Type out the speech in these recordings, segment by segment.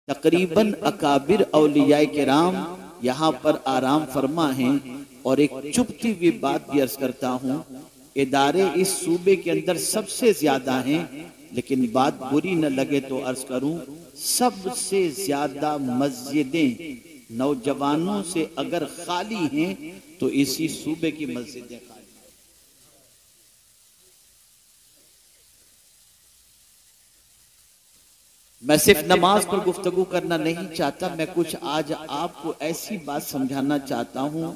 तकरीबन अकाबिर औलिया किराम यहाँ पर आराम फरमा हैं। और एक चुपती हुई बात भी अर्ज करता हूँ, इदारे इस सूबे के अंदर सबसे ज्यादा हैं, लेकिन बात बुरी न लगे तो अर्ज करूं, सबसे ज्यादा मस्जिदें नौजवानों से अगर खाली हैं तो इसी सूबे की मस्जिदें खाली। मैं सिर्फ नमाज पर गुफ्तगू करना नहीं चाहता, मैं कुछ आज आपको ऐसी बात समझाना चाहता हूं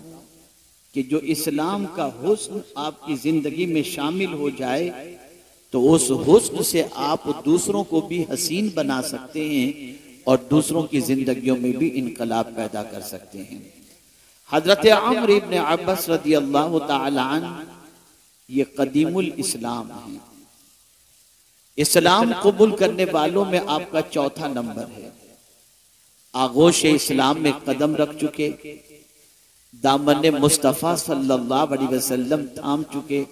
कि जो इस्लाम का हुस्न आपकी जिंदगी में शामिल हो जाए तो उस हुस्न से आप दूसरों को भी हसीन बना सकते हैं और दूसरों की जिंदगियों में भी इनकलाब पैदा कर सकते हैं। हजरत अम्र इब्न अब्बास रदी अल्लाह तआला अन्हु ये कदीमुल इस्लाम है। इस्लाम कबूल करने वालों में आपका चौथा नंबर है। आगोश इस्लाम में कदम रख चुके, दामन मुस्तफ़ा सल्लल्लाहु अलैहि वसल्लम थाम चुके,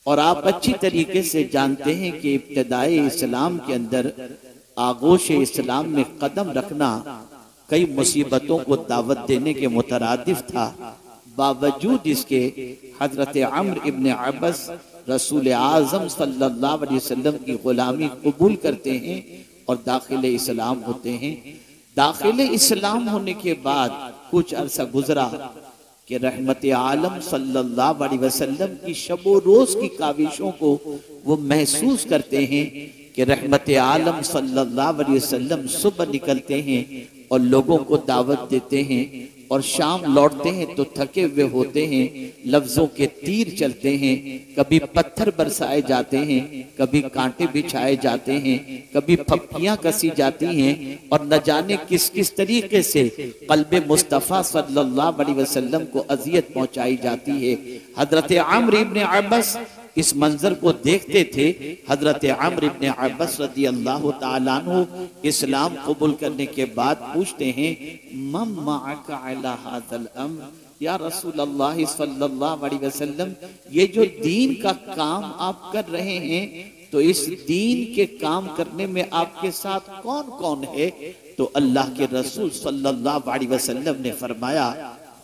और आप अच्छी तरीके से जानते हैं कि इब्तिदाई इस्लाम के अंदर आगोश इस्लाम में कदम रखना कई मुसीबतों को दावत देने के मुतरादिफ था। बावजूद इसके हजरत अम्र इब्न अब्बास रसूल आज़म सल्लल्लाहु अलैहि वसल्लम की गुलामी कबूल करते हैं और दाखिल इस्लाम होते हैं। दाखिल इस्लाम होने के बाद कुछ अरसा गुजरा कि रहमत आलम सल्लल्लाहु अलैहि वसल्लम की शबो रोज की काविशों को वो महसूस करते हैं कि रहमत आलम सल्लल्लाहु अलैहि वसल्लम सुबह निकलते हैं और लोगों को दावत देते हैं और शाम लौटते हैं तो थके हुए होते हैं, लफ्जों के तीर चलते हैं, कभी पत्थर बरसाए जाते हैं, कभी कांटे बिछाए जाते हैं, कभी फप्पियां कसी जाती हैं और न जाने किस किस तरीके से कल्बे मुस्तफ़ा सल्लल्लाहु अलैहि वसल्लम को अजियत पहुंचाई जाती है। हजरत अम्र इब्न अब्बास इस मंजर को देखते थे। हजरत अम्र इब्न अब्बास रदी अल्लाह तआला अन्हु इस्लाम कबूल करने के बाद पूछते हैं, मम मअका अला हाज़ल अम्र, या रसूल अल्लाह सल्लल्लाहु अलैहि वसल्लम, ये जो दीन का काम आप कर रहे हैं तो इस दीन के काम करने में आपके साथ कौन कौन है? तो अल्लाह के रसूल सल्लल्लाहु अलैहि वसल्लम ने फरमाया,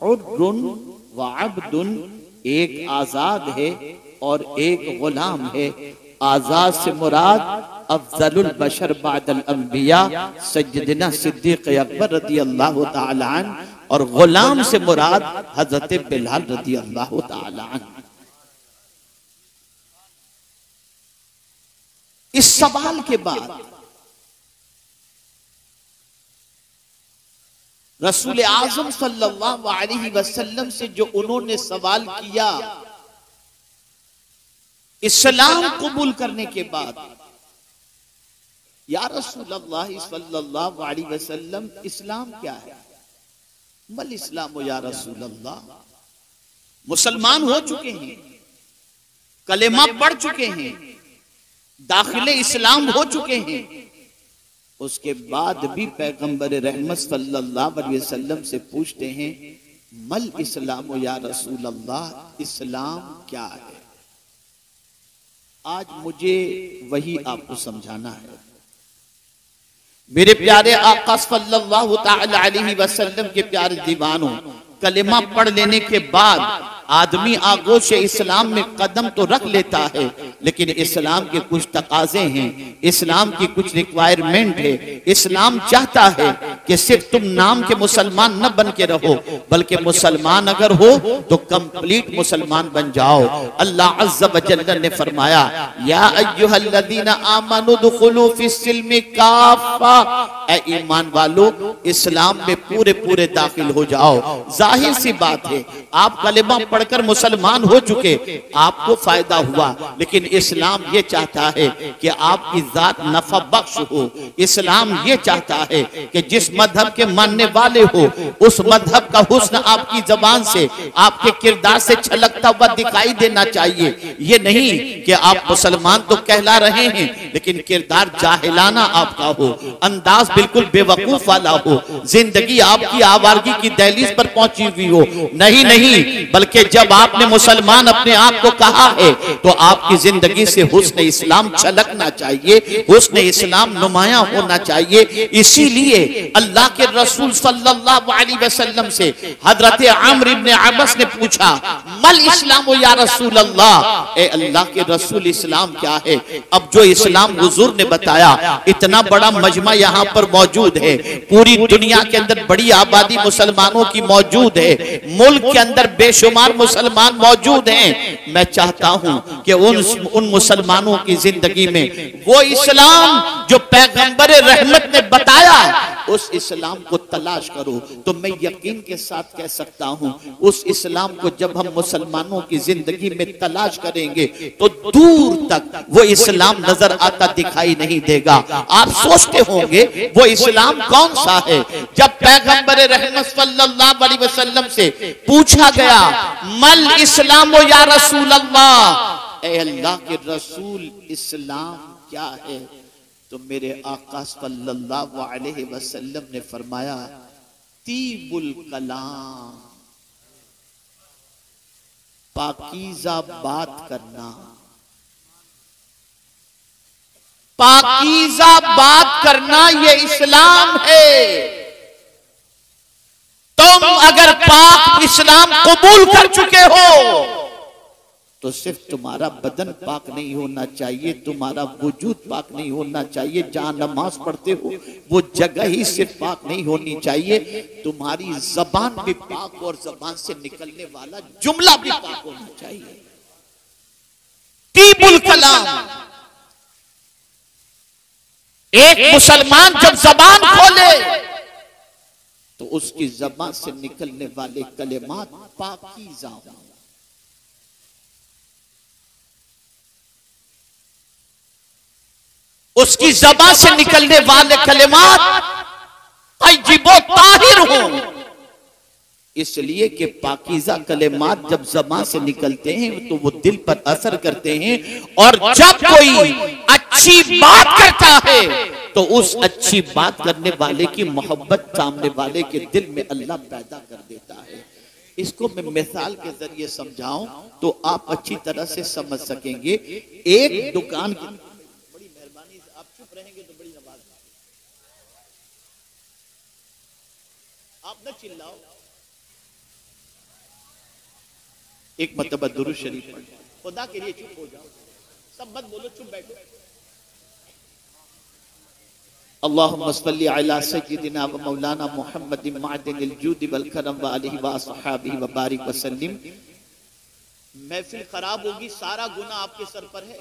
हुर्रुन व अब्दुन, एक आजाद है और एक गुलाम है। आजाद से मुराद अफजलुल बशर बादल अंबिया सय्यदना सिद्दीक अकबर रदी अल्लाह तआला अन्हु, और गुलाम से मुराद हजरत बिलाल रदी अल्लाह तआला अन्हु। इस सवाल के बाद रसूल आज़म सल्लल्लाहु अलैहि वसल्लम से जो उन्होंने सवाल किया इस्लाम कबूल करने के बाद, या रसूल अल्लाह सल्लल्लाहु अलैहि वसल्लम, इस्लाम क्या है? मल इस्लाम या रसूल अल्लाह, मुसलमान हो चुके हैं, कलेमा पढ़ चुके हैं, दाखिले इस्लाम हो चुके हैं, उसके बाद भी पैगंबर रहमत सल्लल्लाहु अलैहि वसल्लम से पूछते हैं, मल इस्लाम या रसूल अल्लाह, इस्लाम क्या है? आज मुझे वही आपको समझाना है। मेरे प्यारे आका सल्लल्लाहु तआला अलैहि वसल्लम के प्यारे दीवानों, कलेमा पढ़ लेने के बाद आदमी आगोश इस्लाम में कदम तो रख लेता है, लेकिन इस्लाम के कुछ तकाजे हैं, इस्लाम की कुछ रिक्वायरमेंट है। इस्लाम चाहता है कि सिर्फ तुम नाम के मुसलमान न बन के रहो, बल्कि मुसलमान अगर हो तो कंप्लीट मुसलमान बन जाओ। अल्लाह अज़्ज़ व जल्ल ने फरमाया, या अय्युहल्लज़ीना आमनू दुखुलू फिस्सिल्मि काफ़ा, ऐ ईमान वालो इस्लाम में पूरे पूरे दाखिल हो जाओ। जाहिर सी बात है, आप कलेमा पढ़कर मुसलमान हो चुके, आपको फायदा हुआ, लेकिन इस्लाम ये चाहता है कि आपकी जात नफा बख्श हो। इस्लाम ये चाहता है कि जिस मजहब के मानने वाले हो उस मजहब का हुस्न आपकी जबान से, आपके किरदार से छलकता हुआ दिखाई देना चाहिए। ये नहीं कि आप मुसलमान तो कहला रहे हैं लेकिन किरदार जाहिलाना आपका हो, अंदाज बिल्कुल बेवकूफ वाला हो, जिंदगी आपकी आवारगी की दहलीज पर पहुंची हुई हो। नहीं नहीं, बल्कि जब आपने मुसलमान अपने आप को कहा है तो आपकी जिंदगी से हुस्न इस्लाम छलकना चाहिए, हुस्न इस्लाम नुमाया होना चाहिए। इसीलिए अल्लाह के रसूल सल्लल्लाहु अलैहि वसल्लम से हजरत अम्र इब्न अबस ने पूछा, मल इस्लाम या रसूल अल्लाह, ए अल्लाह के रसूल इस्लाम क्या है? अब जो इस्लाम हुजूर ने बताया, इतना बड़ा मजमा यहाँ पर मौजूद है, पूरी दुनिया के अंदर बड़ी आबादी मुसलमानों की मौजूद है, मुल्क के अंदर बेशुमार मुसलमान मौजूद हैं। मैं चाहता हूं कि उन मुसलमानों की जिंदगी में वो इस्लाम जो पैगंबर रहमत ने बताया, उस इस्लाम को तलाश करो। तो मैं यकीन के साथ कह सकता हूं, उस इस्लाम को जब हम मुसलमानों की जिंदगी में तलाश करेंगे तो दूर तक वो इस्लाम नजर आता दिखाई नहीं देगा। आप सोचते होंगे वो इस्लाम कौन सा है? जब पैगंबर रहमत सल्लल्लाहु अलैहि वसल्लम से पूछा गया, मल इस्लाम या रसूल अल्लाह, ए अल्लाह के रसूल इस्लाम क्या है? तो मेरे आका सल्लल्लाहु अलैहि वसल्लम ने फरमाया, तीबुल कलाम, पाकीज़ा बात करना, पाकीज़ा बात करना ये इस्लाम है। तुम अगर पाक इस्लाम कबूल कर चुके हो तो सिर्फ तुम्हारा बदन पाक नहीं होना चाहिए, तुम्हारा वजूद पाक नहीं होना चाहिए, जहां नमाज पढ़ते हो वो जगह ही सिर्फ पाक नहीं होनी चाहिए, तुम्हारी जबान भी पाक और जबान से निकलने वाला जुमला भी पाक होना चाहिए। तीबुल कलाम, एक मुसलमान जब जबान खोले तो उसकी जबान से निकलने वाले कलेमात पाकीज़ा हों। उसकी ज़बान से निकलने वाले कलेमात तय्यिबो ताहिर हों। इसलिए कि पाकीज़ा कलेमात जब ज़बान से निकलते हैं तो वो दिल पर असर करते हैं, और जब कोई अच्छी बात करता है तो उस अच्छी बात करने वाले की मोहब्बत सामने वाले के दिल में अल्लाह पैदा कर देता है। इसको मैं मिसाल के जरिए समझाऊं तो आप अच्छी तरह से समझ सकेंगे। एक दुकान की, बड़ी मेहरबानी से आप चुप रहेंगे तो बड़ी नवाज, आप न चिल्लाओ, एक मतबा दुरूद शरीफ पढ़, खुदा के लिए चुप हो जाओ, सब मत बोलो, चुप बैठो। अल्लाहुम्मा सल्ली अला सय्यिदिना व मौलाना मुहम्मदिन मअदिनिल जूदि वल करम व आलिहि व अस्हाबिहि व बारिक व सल्लिम। महफिल खराब होगी, सारा गुनाह आपके सर पर है।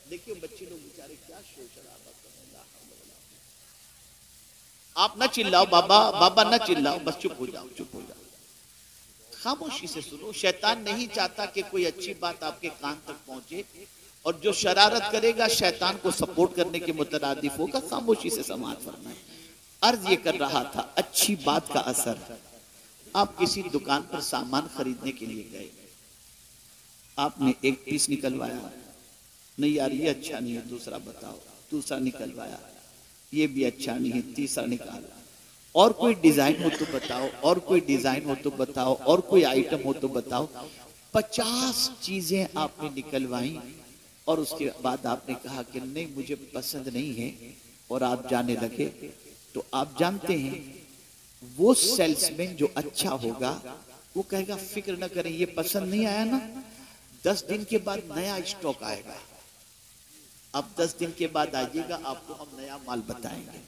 देखिए बच्चे लोग बेचारे क्या शोर शराबा कर रहे हैं। आप ना चिल्लाओ बाबा, बाबा ना चिल्लाओ, बस चुप हो जाओ, चुप हो जाओ, खामोशी से सुनो। शैतान नहीं चाहता कि कोई अच्छी बात आपके कान तक पहुंचे, और जो शरारत करेगा शैतान को सपोर्ट करने के मुतरादिफ होगा। खामोशी से समाअत फरमाएं। अर्ज ये कर रहा था, अच्छी बात का असर। आप किसी दुकान पर सामान खरीदने के लिए गए, आपने एक पीस निकलवाया, नहीं यार ये अच्छा नहीं है, दूसरा बताओ, दूसरा निकलवाया, ये भी अच्छा नहीं है, तीसरा निकाला, और कोई डिजाइन हो तो बताओ, और कोई डिजाइन हो तो बताओ, और कोई आइटम हो तो बताओ। 50 चीजें आपने निकलवाई और उसके बाद आपने कहा कि नहीं मुझे पसंद नहीं है, और आप जाने लगे। तो आप जानते हैं वो सेल्समैन जो अच्छा होगा वो कहेगा फिक्र न करें, ये पसंद नहीं आया ना, 10 दिन के बाद नया स्टॉक आएगा, अब 10 दिन के बाद आइएगा, आपको हम नया माल बताएंगे।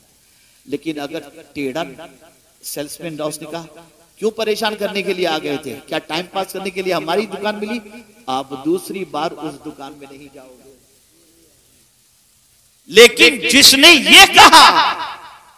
लेकिन अगर टेढ़ा सेल्समैन रहा, उसने कहा क्यों परेशान करने के लिए आ गए थे, क्या टाइम पास करने के लिए हमारी दुकान मिली, आप दूसरी बार उस दुकान में नहीं जाओगे। लेकिन जिसने ये कहा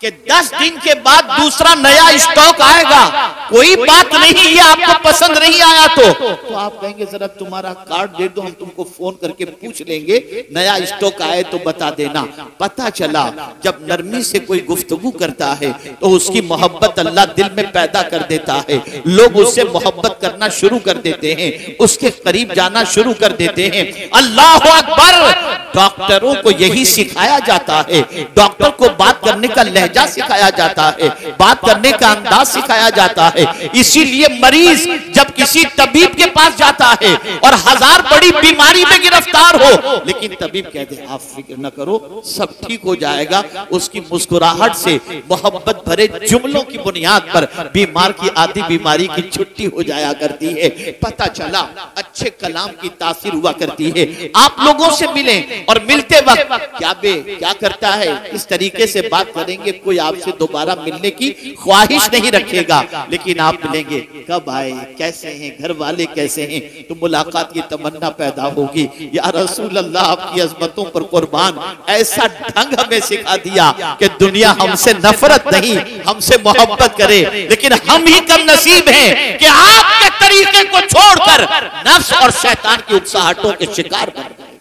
कि 10 दिन के बाद दूसरा नया स्टॉक आएगा, कोई बात नहीं, ये आपको पसंद नहीं आया तो आप कहेंगे जरा तुम्हारा कार्ड दे दो, हम तुमको फोन करके पूछ लेंगे, नया स्टॉक आए तो बता देना। पता चला जब नरमी से कोई गुफ्तगू करता है तो उसकी मोहब्बत अल्लाह दिल में पैदा कर देता है, लोग उससे मोहब्बत करना शुरू कर देते हैं, उसके करीब जाना शुरू कर देते हैं। अल्लाह अकबर। डॉक्टरों को यही सिखाया जाता है, डॉक्टर को बात करने का लहजा लहजा सिखाया जाता है, बात करने का अंदाज सिखाया जाता है। इसीलिए मरीज जब किसी तबीब के पास जाता है और 1000 बड़ी बीमारी में गिरफ्तार हो, लेकिन तबीब कहते हैं आप फिक्र न करो, सब ठीक हो जाएगा, उसकी मुस्कुराहट से, मोहब्बत भरे जुमलों की बुनियाद पर बीमार की आधी बीमारी की छुट्टी हो जाया करती है। पता चला अच्छे कलाम की तासीर हुआ करती है। आप लोगों से मिलें और मिलते वक्त क्या करता है, इस तरीके से बात करेंगे, कोई आपसे दोबारा मिलने की ख्वाहिश नहीं रखेगा। लेकिन आप मिलेंगे, कब आए, कैसे हैं, घर वाले कैसे हैं, तो मुलाकात की तमन्ना पैदा होगी। या रसूल अल्लाह, आपकी अज़मतों पर कुर्बान, ऐसा ढंग हमें सिखा दिया कि दुनिया हमसे नफरत नहीं, हमसे मोहब्बत करे। लेकिन हम ही कम नसीब हैं कि आपके तरीके को छोड़कर नफ्स और शैतान की उकसाहटों के शिकार बन गए।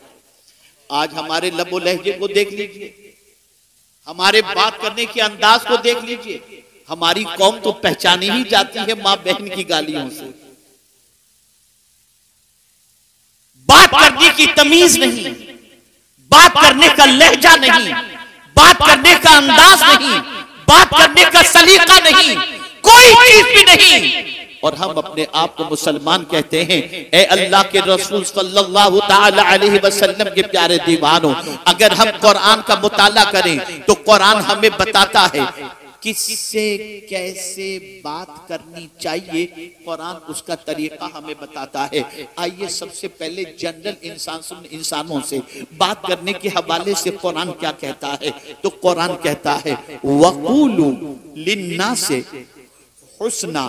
आज हमारे लबो लहजे को देख लीजिए, हमारे बात करने के अंदाज को देख लीजिए। हमारी कौम तो पहचानी ही जाती है मां बहन की गालियों से। बात करने की तमीज नहीं, बात करने का लहजा नहीं, बात करने का अंदाज नहीं, बात करने का सलीका नहीं, कोई चीज भी नहीं। और हम अपने आप को मुसलमान कहते हैं। ए अल्लाह के रसूल सल्लल्लाहु ताला अलैहि वसल्लम के प्यारे दीवानों, अगर हम कुरान का मुताला करें तो कुरान हमें बताता है किससे कैसे बात करनी चाहिए, कुरान उसका तरीका हमें बताता है। आइए सबसे पहले जनरल इंसानों से बात करने के हवाले से कुरान क्या कहता है, तो कुरान कहता है वक़ूलू लिन्नासे हुस्ना,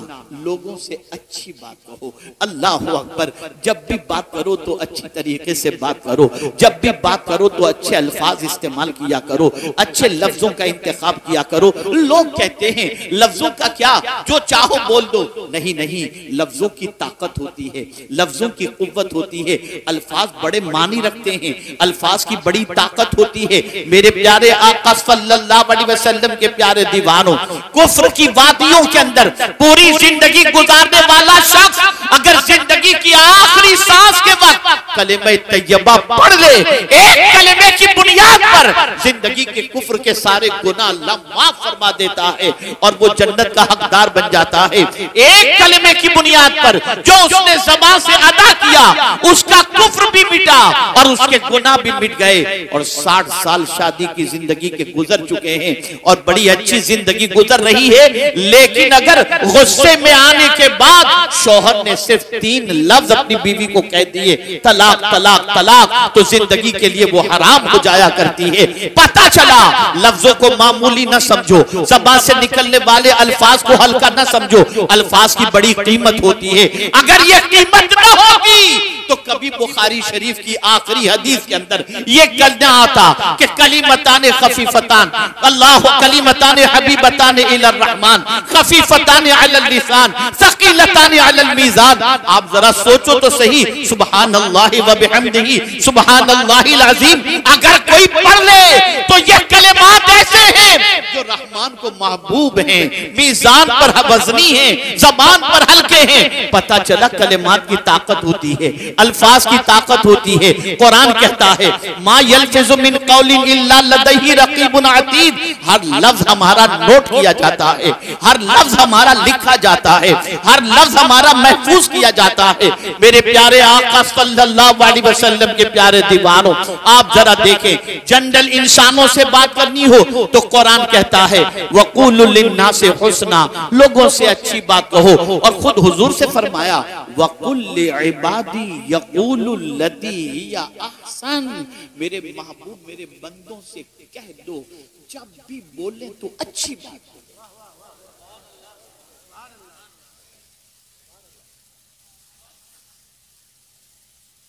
लोगों से अच्छी बात कहो। अल्लाह अकबर, जब भी बात करो तो अच्छी तरीके से बात करो, जब भी बात करो तो अच्छे अल्फाज इस्तेमाल किया करो, अच्छे लफ्जों का इंतखाब किया करो। लोग कहते हैं लफ्जों का क्या, जो चाहो बोल दो। नहीं नहीं, लफ्जों की ताकत होती है, लफ्जों की कुव्वत होती है, अल्फाज बड़े मानी रखते हैं, अल्फाज की बड़ी ताकत होती है। मेरे प्यारे आका सल्लल्लाहु अलैहि वसल्लम के प्यारे दीवानों, कुफ्र की वादियों के अंदर पूरी जिंदगी गुजारने वाला शख्स अगर जिंदगी की आखिरी सांस के वक्त कलिमे तैयबा पढ़ ले, एक कलिमे की बुनियाद पर जिंदगी के कुफ्र के सारे गुनाह अल्लाह माफ फरमा देता है और वो जन्नत का हकदार बन जाता है। एक कलिमे की बुनियाद पर जो उसने ज़बान से अदा किया, उसका कुफ्र भी मिटा और उसके गुनाह भी मिट गए। और 60 साल शादी की जिंदगी के गुजर चुके हैं और बड़ी अच्छी जिंदगी गुजर रही है। लेकिन अगर गुस्से में आने के बाद शौहर ने सिर्फ 3 लफ्ज अपनी बीवी को कह दिए, तलाक तलाक तलाक, तो जिंदगी के लिए वो हराम हो जाया करती है। पता चला लफ्जों को मामूली न समझो, ज़बान से निकलने वाले अल्फाज को हल्का न समझो, अल्फाज की बड़ी कीमत होती है। अगर ये कीमत न होती तो कभी बुखारी शरीफ की आखिरी हदीस के अंदर ये कहना आता कि कलिमतान खफीफतान अल्लाह कलिमतान हबीबतान इलर रहमान खफीफतान अलल लिसान सकीलतान अलल मीज़ान। आप जरा सोचो तो सही, सुभान अल्लाह व बिहम्दिही सुभान अल्लाहिल अज़ीम। अगर कोई पढ़ ले तो ये कलिमात ऐसे हैं जो रहमान को महबूब हैं, मीज़ान पर वज़नी हैं, ज़बान पर हल्के हैं। पता चला कलिमात की ताकत होती है, अल्फाज की ताकत होती है। कुरान कहता है मा यल्फिज़ु मिन क़ौलिन इल्ला लदैहि रक़ीबुन अतीद, हर लफ्ज हमारा नोट किया जाता है, हर लफ्ज हमारा लिखा जाता है, हर लफ्ज हमारा महफूज किया जाता है। मेरे प्यारे आका सल्लल्लाहु अलैहि वसल्लम के प्यारे दीवानों, आप जरा देखें, जनरल इंसानों से बात करनी हो तो कुरान कहता है वक़ूलु लिन्नासि हुस्ना, लोगों से अच्छी बात कहो। और खुद हुजूर से फरमाया वक़ुल लिइबादी यक़ूलु लती हिया अहसन, मेरे महबूब मेरे बंदों से कह दो जब भी बोले तो अच्छी बात,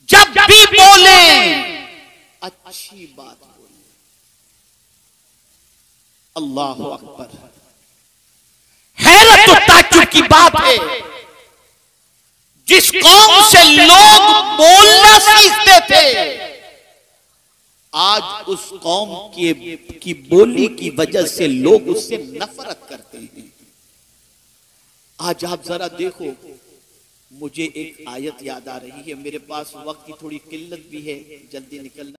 जब भी बोले अच्छी बात बोले। अल्लाह अकबर, हैरत और ताज्जुब की बात है, जिस कौम से लोग बोलना सीखते थे आज उस कौम की बोली की वजह से लोग उससे नफरत करते हैं। आज आप जरा देखो, मुझे एक आयत याद आ रही है, मेरे पास वक्त की थोड़ी किल्लत भी है, जल्दी निकलना